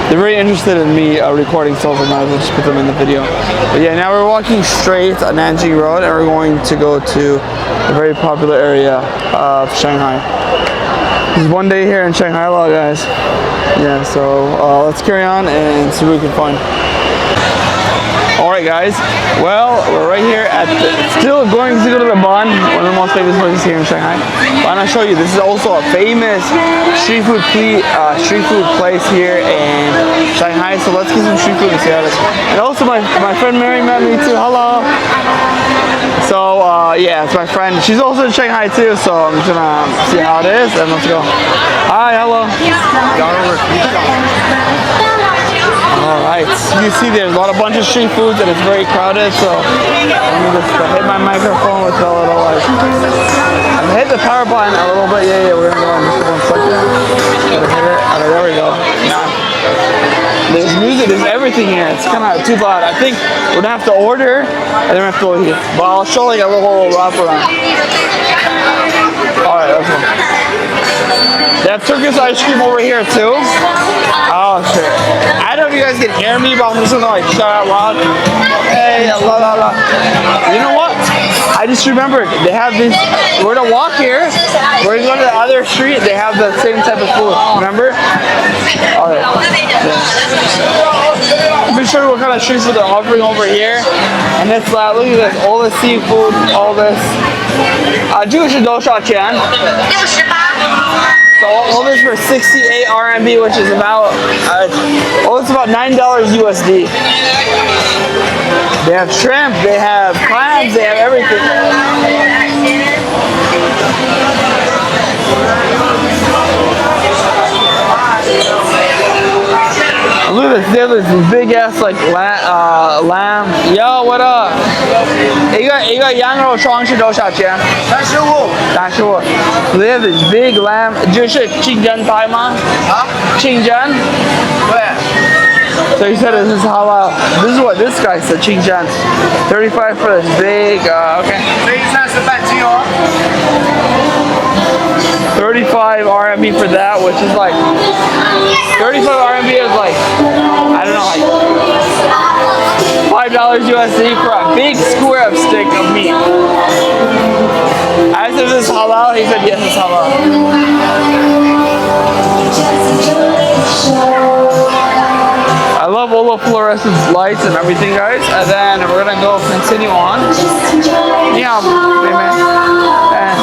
They're very interested in me recording, so I might as well just put them in the video. But yeah, now we're walking straight on Nanjing Road, and we're going to go to a very popular area of Shanghai. This is one day here in Shanghai. Hello guys. Yeah, so let's carry on and see what we can find. Alright guys, well, we're right here at still going to go to the Bund, one of the most famous places here in Shanghai. But I'm going to show you, this is also a famous street food place here in Shanghai. So let's get some street food and see how it is. And also my friend Mary met me too. Hello. So yeah, it's my friend. She's also in Shanghai too, so I'm just gonna see how it is and let's go. Hi, hello. Alright, you see there's a bunch of street foods and it's very crowded, so let me just hit my microphone with a little like, I'm hit the power button a little bit, yeah, we're gonna go in just 1 second. Gotta hit it, alright, there we go. Now, there's music, there's everything here, it's kind of too loud. I think we're gonna have to order and then we have to go here, but I'll show like a little wraparound. Alright, let's go. They have Turkish ice cream over here too. Oh shit. I don't know if you guys can hear me, but I'm just gonna like shout out loud. Hey, la la la. You know what? I just remembered they have this. We're gonna walk here. We're gonna go to the other street. They have the same type of food. Remember? All right. Let me show you what kind of street food they're offering over here. And it's look at this, all the seafood, all this. 这个是多少钱？ So all this for 68 RMB, which is about it's about $9 USD. They have shrimp, they have clams, they have everything. Look at this, they have this big ass like lamb. Yo, what up? 一个羊肉双是多少钱？35. So they have this big lamb. 这是清真菜吗？啊？清真？对。So he said this is halal. This is what this guy said, 清真. 35 for this big, okay. 35 RMB for that, which is like 35 RMB is like I don't know, like $5 USD for a big square of stick of meat. I said this is halal. He said yes, it's halal. I love all the fluorescent lights and everything, guys. And then we're gonna go continue on. Yeah, man.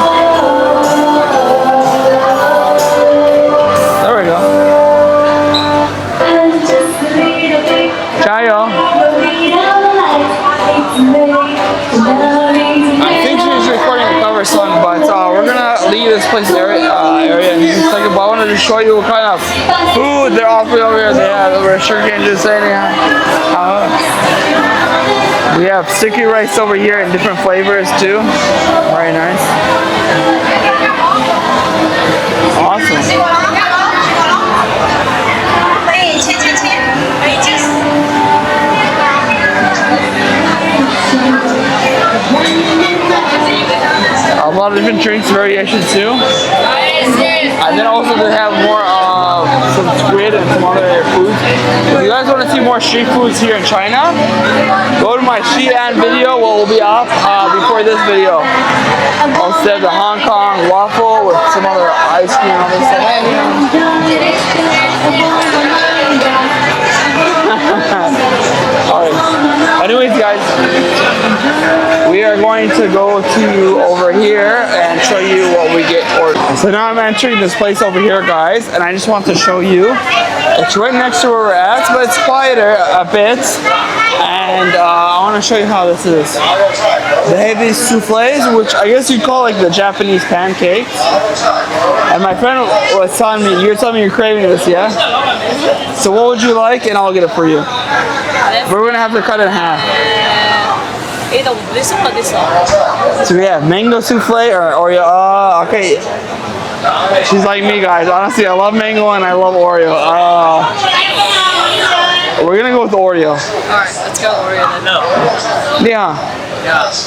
There we go. 加油. I think she's recording a cover song, but we're gonna leave this place area in just a second. But I wanted to show you what kind of food they're offering over here. They have the restaurant just anyhow. We have sticky rice over here in different flavors too. Very nice. Awesome. A lot of different drinks variations too. And then also they have more some squid and some other foods. If you guys want to see more street foods here in China, go to my Xi'an video, what will be up before this video. Also have the Hong Kong waffle with some other ice cream and all this stuff. Alright. Anyways, guys, we are going to go to over here and show you what we get ordered. So now I'm entering this place over here, guys, and I just want to show you. It's right next to where we're at, but it's quieter a bit. And I want to show you how this is. They have these souffles, which I guess you'd call like the Japanese pancakes. And my friend was telling me, you're telling me you're craving this, yeah? So what would you like? And I'll get it for you. We're going to have to cut it in half. So we have mango souffle or Oreo. Oh, okay. She's like me, guys. Honestly, I love mango and I love Oreo. We're gonna go with Oreo. Alright, let's go Oreo then. No. 你好，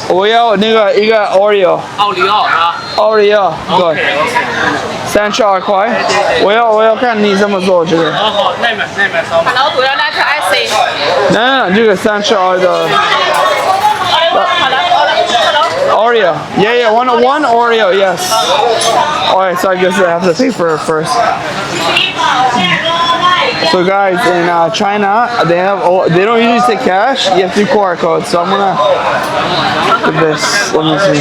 我要那个一个 Oreo。奥利奥啊。Oreo，对。32块。我要看你怎么做这个。好，那边烧麦。老虎要拿去 IC。那这个32的。Oreo. Yeah, one Oreo, yes. Alright, so I guess I have to pay for it first. So guys, in China, they don't usually take cash. You have to do QR code. So I'm gonna do this. Let me see.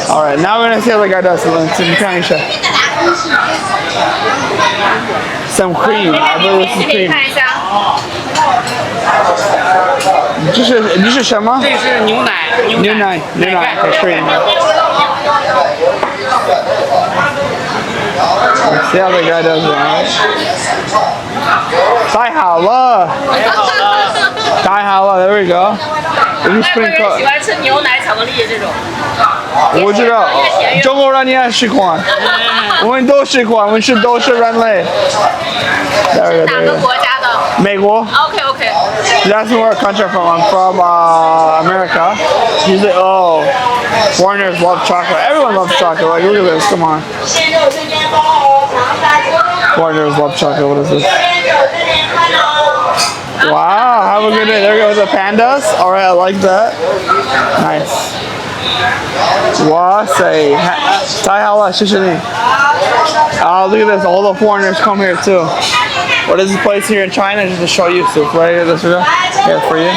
Alright, now we're gonna see how the guy does. Some cream. I believe this is cream. 这是什么？这是牛奶 cream. See how the guy does it, right? 太好了 There we go. 外国人喜欢吃牛奶巧克力这种。我知道，中国人也爱吃款，我们都吃款，我们都是人类。哪个国家的？美国。Okay. That's where I come from. I'm from America. Usually, foreigners love chocolate. Everyone loves chocolate. Like, look at this. Come on. Foreigners love chocolate. What is this? Wow. How have a good day. There goes the pandas. All right, I like that. Nice. Wow, say, oh, look at this. All the foreigners come here too. What is this place here in China? Just to show you souffle. This here for you.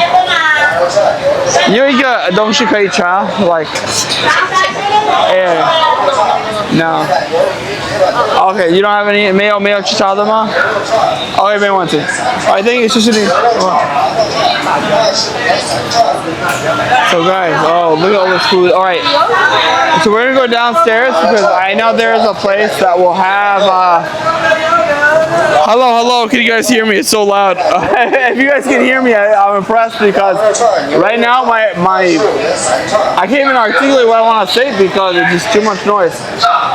你有一个东西可以查 like air. No. Okay, you don't have any 没有去查的吗 ？Okay, 没问题。I think it's just So guys, oh look at all this food. All right, so we're gonna go downstairs because I know there's a place that will have. Hello, can you guys hear me? It's so loud. If you guys can hear me, I'm impressed because right now I can't even articulate what I want to say because it's just too much noise.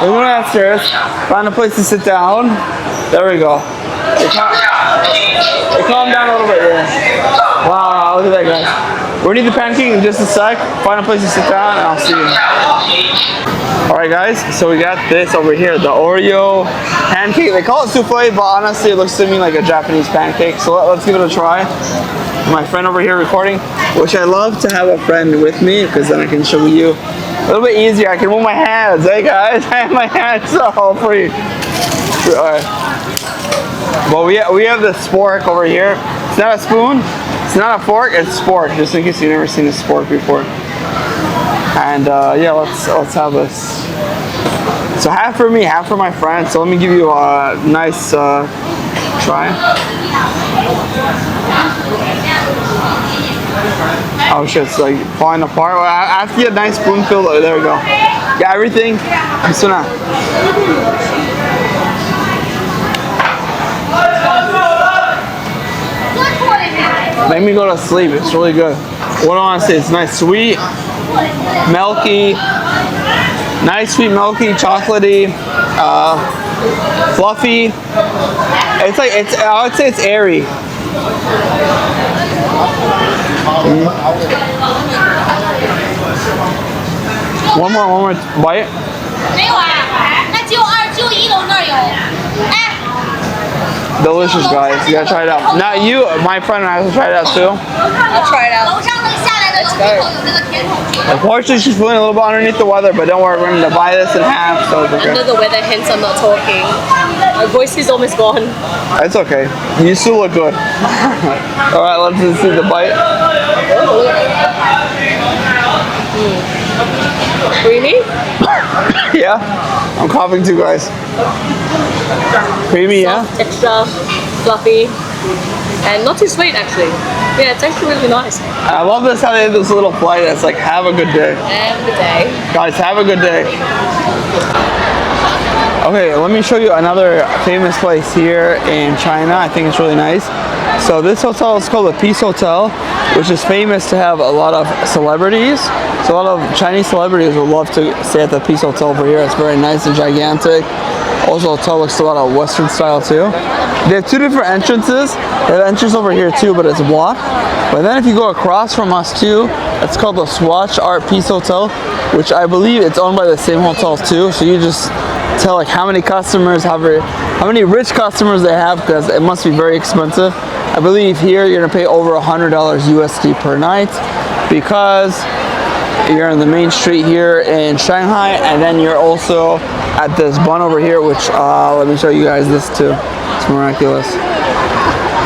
We're going downstairs, find a place to sit down. There we go. Calm down a little bit, yeah. Wow, look at that, guys. We're gonna eat the pancake in just a sec. Find a place to sit down, and I'll see you. Alright guys, so we got this over here, the Oreo pancake. They call it souffle, but honestly it looks to me like a Japanese pancake. So let's give it a try. My friend over here recording, which I love to have a friend with me because then I can show you a little bit easier. I can move my hands. Hey guys, I have my hands all free. Alright. Well, we have the spork over here. It's not a spoon, it's not a fork, it's spork, just in case you've never seen a spork before. And yeah, let's have this. So half for me, half for my friend. So let me give you a nice try. Oh shit, it's like falling apart. Well, I have to get a nice spoonful. Oh, there we go. Got everything. Made me go to sleep. It's really good. What do I want to say? It's nice, sweet, milky, nice, sweet, milky, chocolatey, fluffy. It's like I would say it's airy. One more bite. Delicious, guys. You gotta try it out. Not you, my friend and I will try it out too. I'll try it out. Unfortunately, she's feeling a little bit underneath the weather, but don't worry, we're gonna divide this in half. So it's okay. Under the weather, hence I'm not talking. My voice is almost gone. It's okay. You still look good. All right, let's see the bite. Creamy? Yeah, I'm coughing too, guys. Creamy, yeah. Soft texture, fluffy, and not too sweet actually. Yeah, it's actually really nice. I love this how they have this little flight that's like, have a good day. Have a good day. Guys, have a good day. Okay, let me show you another famous place here in China. I think it's really nice. So this hotel is called the Peace Hotel, which is famous to have a lot of celebrities. So a lot of Chinese celebrities would love to stay at the Peace Hotel over here. It's very nice and gigantic. Also, the hotel looks a lot of Western style too. They have two different entrances. They have an entrance over here too, but it's blocked. But then if you go across from us too, it's called the Swatch Art Peace Hotel, which I believe it's owned by the same hotel too. So you just tell like how many customers, how many rich customers they have, because it must be very expensive. I believe here you're gonna pay over $100 USD per night because you're on the main street here in Shanghai, and then you're also at this Bund over here, which let me show you guys this too. It's miraculous.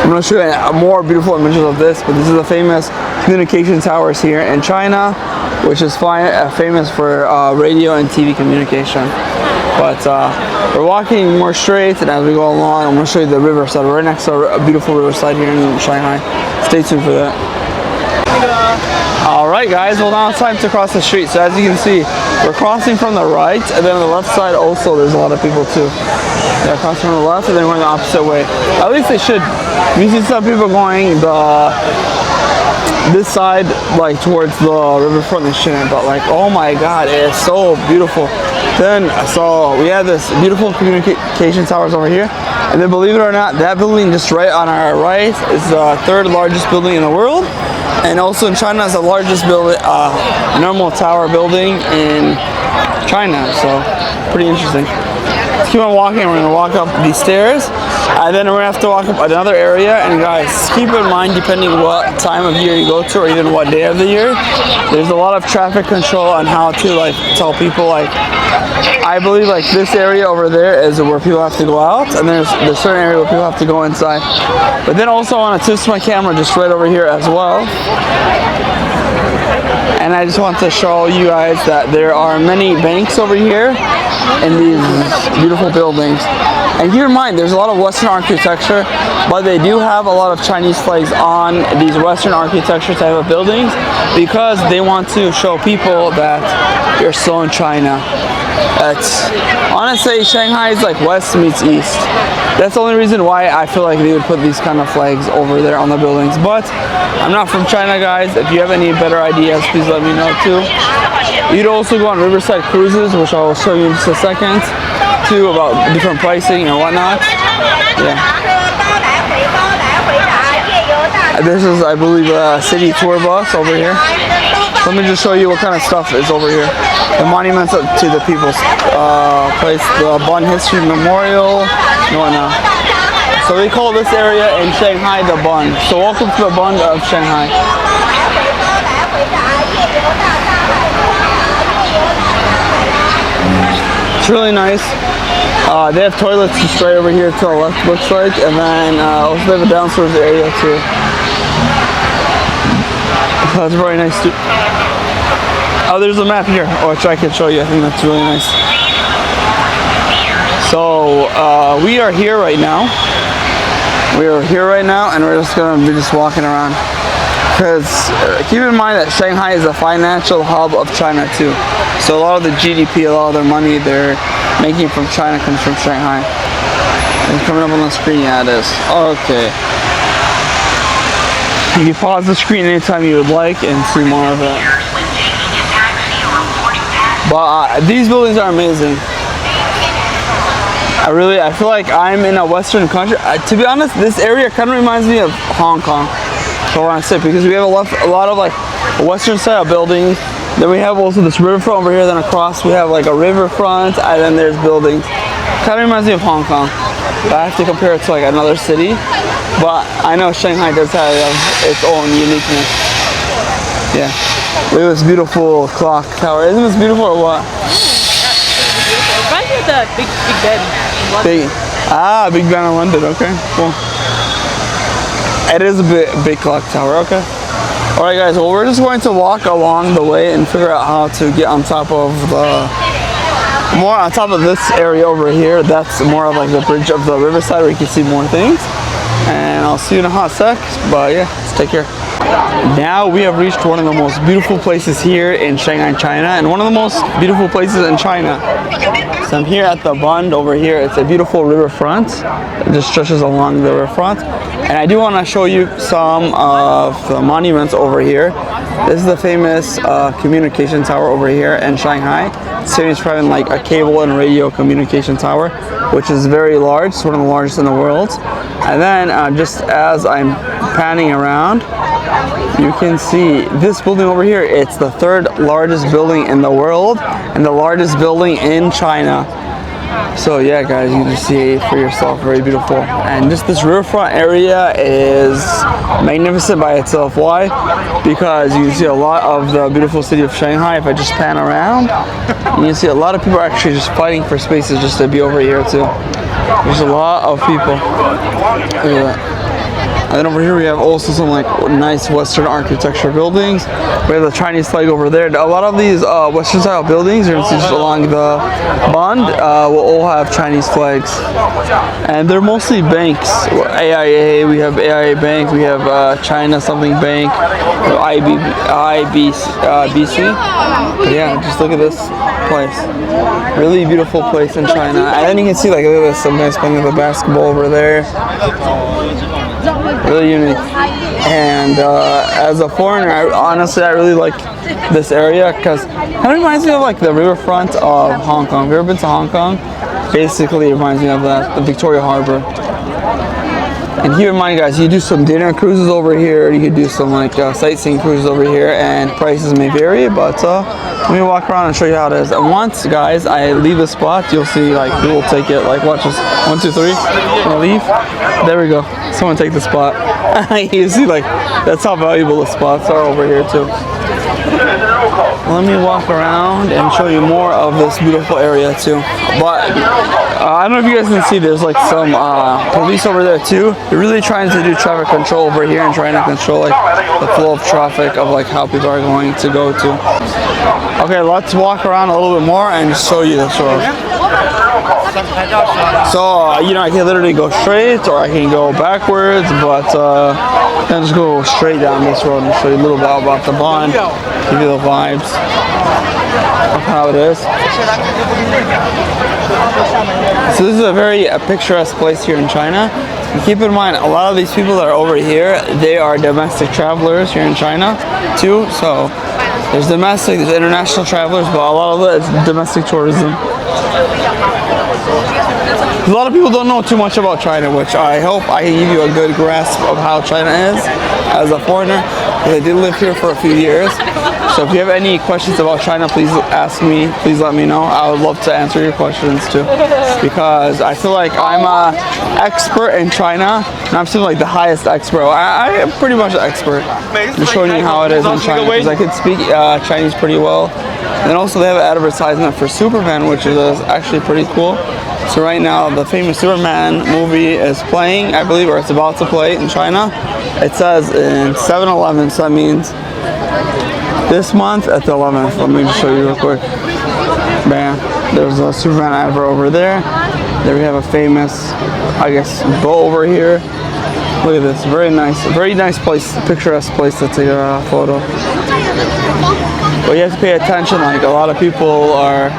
I'm gonna show you more beautiful images of this, but this is the famous communication towers here in China, which is famous for radio and TV communication. But we're walking more straight, and as we go along, I'm gonna show you the riverside. We're right next to a beautiful riverside here in Shanghai. Stay tuned for that. Alright guys, well now it's time to cross the street. So as you can see, we're crossing from the right, and then on the left side also there's a lot of people too. They're crossing from the left and then going the opposite way. At least they should. You see some people going this side, like towards the riverfront, they shouldn't, but like, oh my god, it is so beautiful. Then, so we have this beautiful communication towers over here, and then believe it or not, that building just right on our right is the third largest building in the world, and also in China is the largest building, normal tower building in China, so pretty interesting. Let's keep on walking. We're gonna walk up these stairs, And then we're gonna have to walk up another area. And guys, keep in mind, depending what time of year you go to, or even what day of the year, there's a lot of traffic control on how to like tell people like. I believe like this area over there is where people have to go out, and there's the certain area where people have to go inside. But then also I want to twist my camera just right over here as well. And I just want to show you guys that there are many banks over here in these beautiful buildings. And keep in mind, there's a lot of Western architecture, but they do have a lot of Chinese flags on these Western architecture type of buildings because they want to show people that you're still in China. That's honestly, Shanghai is like West meets East. That's the only reason why I feel like they would put these kind of flags over there on the buildings. But I'm not from China, guys. If you have any better ideas, please let me know too. You'd also go on riverside cruises, which I will show you in just a second, too, about different pricing and whatnot. Yeah. This is, I believe, a city tour bus over here. Let me just show you what kind of stuff is over here. The monuments to the people's place, the Bund History Memorial, and whatnot. So they call this area in Shanghai the Bund. So welcome to the Bund of Shanghai. It's really nice. They have toilets just right over here to the left, looks like, and then also they have a downstairs area too. That's very nice too. Oh, there's a map here, which I can show you. I think that's really nice. So we are here right now. And we're just gonna be just walking around. Because keep in mind that Shanghai is a financial hub of China too. So a lot of the GDP, a lot of their money they're making from China comes from Shanghai. And coming up on the screen, yeah, it is. Okay. You can pause the screen anytime you would like and see more of it. But these buildings are amazing. I feel like I'm in a Western country. To be honest, this area kind of reminds me of Hong Kong. So I want to say, because we have a lot of like Western style buildings. Then we have also this riverfront over here. Then across we have like a riverfront, and then there's buildings. Kind of reminds me of Hong Kong. But I have to compare it to like another city. But I know Shanghai does have its own uniqueness. Yeah. Look at this beautiful clock tower. Isn't this beautiful or what? It reminds me of the Big Ben in London. Big Ben in London. Okay, cool. It is a big clock tower. Okay. All right, guys. Well, we're just going to walk along the way and figure out how to get on top of this area over here. That's more of like the bridge of the riverside where you can see more things. And I'll see you in a hot sec. But yeah, let's take care. Now we have reached one of the most beautiful places here in Shanghai, China, and one of the most beautiful places in China. So I'm here at the Bund over here. It's a beautiful riverfront. It just stretches along the riverfront. And I do want to show you some of the monuments over here. This is the famous communication tower over here in Shanghai. It's famous for having like a cable and radio communication tower, which is very large. It's one of the largest in the world. And then just as I'm panning around, you can see this building over here. It's the third largest building in the world and the largest building in China. So yeah, guys, you can see for yourself, very beautiful. And just this riverfront area is magnificent by itself. Why? Because you can see a lot of the beautiful city of Shanghai. If I just pan around, you can see a lot of people are actually just fighting for spaces just to be over here too. There's a lot of people. Look at that. And then over here we have also some like nice Western architecture buildings. We have the Chinese flag over there. A lot of these Western style buildings, you're going to see just along the Bund, will all have Chinese flags. And they're mostly banks. AIA, we have AIA Bank, we have China something bank, IBC. But yeah, just look at this place. Really beautiful place in China. And then you can see like look at this, some guys playing with the basketball over there. Really unique. And as a foreigner, honestly, I really like this area because it kind of reminds me of like the riverfront of Hong Kong. Have you ever been to Hong Kong? Basically, it reminds me of that, the Victoria Harbor. And keep in mind, guys, you do some dinner cruises over here. You could do some like sightseeing cruises over here, and prices may vary. But let me walk around and show you how it is. And once, guys, I leave the spot, you'll see like people take it. Like watch this. 1, 2, 3. I leave. There we go. Someone take the spot. You see, like that's how valuable the spots are over here too. Let me walk around and show you more of this beautiful area too. But I don't know if you guys can see, there's like some police over there too. They're really trying to do traffic control over here and trying to control like the flow of traffic of like how people are going to go to. Okay, let's walk around a little bit more and show you this road. So you know, I can literally go straight or I can go backwards, but I'll just go straight down this road and show you a little bit about the Bund, give you the vibes of how it is. So this is a very picturesque place here in China. And keep in mind, a lot of these people that are over here, they are domestic travelers here in China too. So there's domestic, there's international travelers, but a lot of it is domestic tourism. A lot of people don't know too much about China, which I hope I can give you a good grasp of how China is as a foreigner, because I did live here for a few years. So if you have any questions about China, please ask me, please let me know. I would love to answer your questions too, because I feel like I'm an expert in China, and I'm still like the highest expert. I am pretty much an expert. Just showing you how it is in China, because I could speak Chinese pretty well. And then also they have an advertisement for Superman, which is actually pretty cool. So right now the famous Superman movie is playing, I believe, or it's about to play in China. It says in 7-Eleven, so that means this month at the 11th. Let me just show you real quick. Bam. There's a Superman advert over there. There we have a famous, I guess, boat over here. Look at this. Very nice place, picturesque place to take a photo. But you have to pay attention. Like a lot of people are,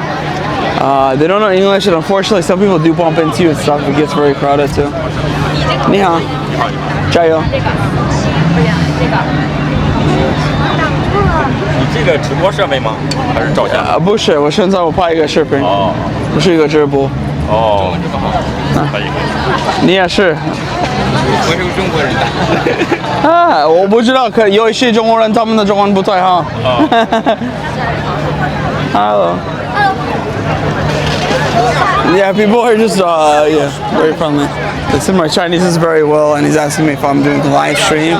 they don't know English, and unfortunately some people do bump into you and stuff. It gets very crowded too. 你好，加油。你这个直播设备吗？还是照相？不是，我现在我拍一个视频，不是一个直播。哦，这么好，可以。你也是。我是个中国人。啊，我不知道，可有一些中国人他们的中文不太好。Hello. Yeah, people are just yeah, very friendly. They said my Chinese is very well, and he's asking me if I'm doing the live stream.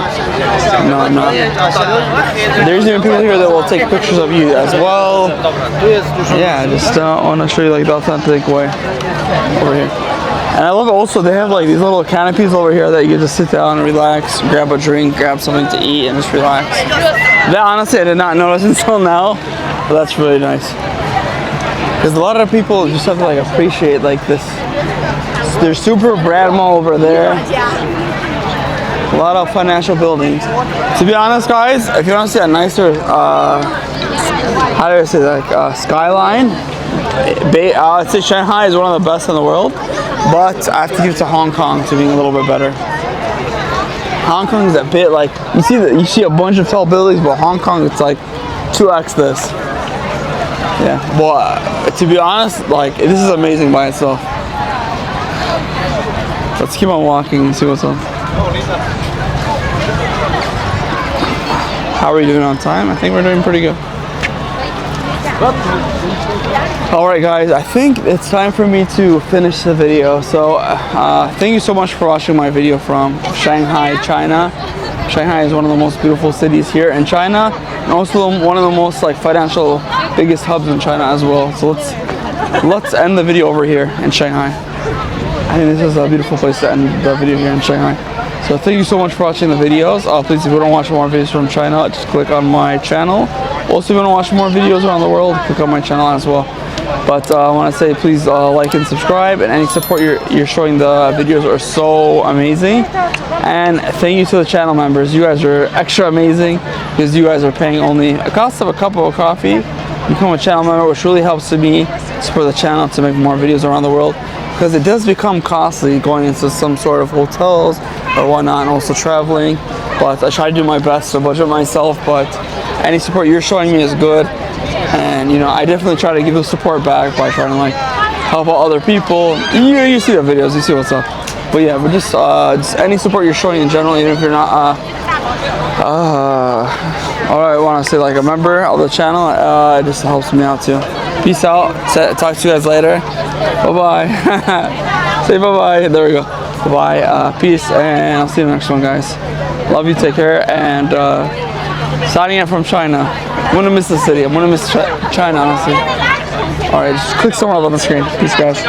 No, I'm not. There's even people here that will take pictures of you as well. Yeah, I just want to show you like the authentic way over here. And I love it also, they have like these little canopies over here that you can just sit down and relax, grab a drink, grab something to eat, and just relax. That honestly I did not notice until now, but that's really nice. Because a lot of people just have to like appreciate like this. There's Super Brand Mall over there. A lot of financial buildings. To be honest, guys, if you want to see a nicer, how do I say that, skyline, I'd say Shanghai is one of the best in the world, but I have to give it to Hong Kong to being a little bit better. Hong Kong is a bit like, you see a bunch of tall buildings, but Hong Kong it's like 2x this. Yeah, but to be honest, like this is amazing by itself. Let's keep on walking and see what's up. How are we doing on time? I think we're doing pretty good. Alright guys, I think it's time for me to finish the video. So thank you so much for watching my video from Shanghai, China. Shanghai is one of the most beautiful cities here in China, and also one of the most like financial biggest hubs in China as well. So let's end the video over here in Shanghai. I think this is a beautiful place to end the video here in Shanghai. So thank you so much for watching the videos. Please, if you want to watch more videos from China, just click on my channel. Also, if you want to watch more videos around the world, click on my channel as well. But I want to say, please like and subscribe, and any support you're showing the videos are so amazing. And thank you to the channel members. You guys are extra amazing because you guys are paying only a cost of a cup of coffee. Become a channel member, which really helps me support the channel to make more videos around the world, because it does become costly going into some sort of hotels or whatnot, and also traveling. But I try to do my best to budget myself, but any support you're showing me is good. And you know, I definitely try to give the support back by trying to like help out other people. You see the videos, you see what's up. But yeah, but just any support you're showing in general, even if you're not I want to say like a member of the channel, it just helps me out too. Peace out. Talk to you guys later. Bye bye. Say bye bye. There we go. Bye bye. Peace, and I'll see you in the next one, guys. Love you. Take care. And signing out from China. I'm gonna miss the city. I'm gonna miss China, honestly. All right, just click somewhere else on the screen. Peace, guys.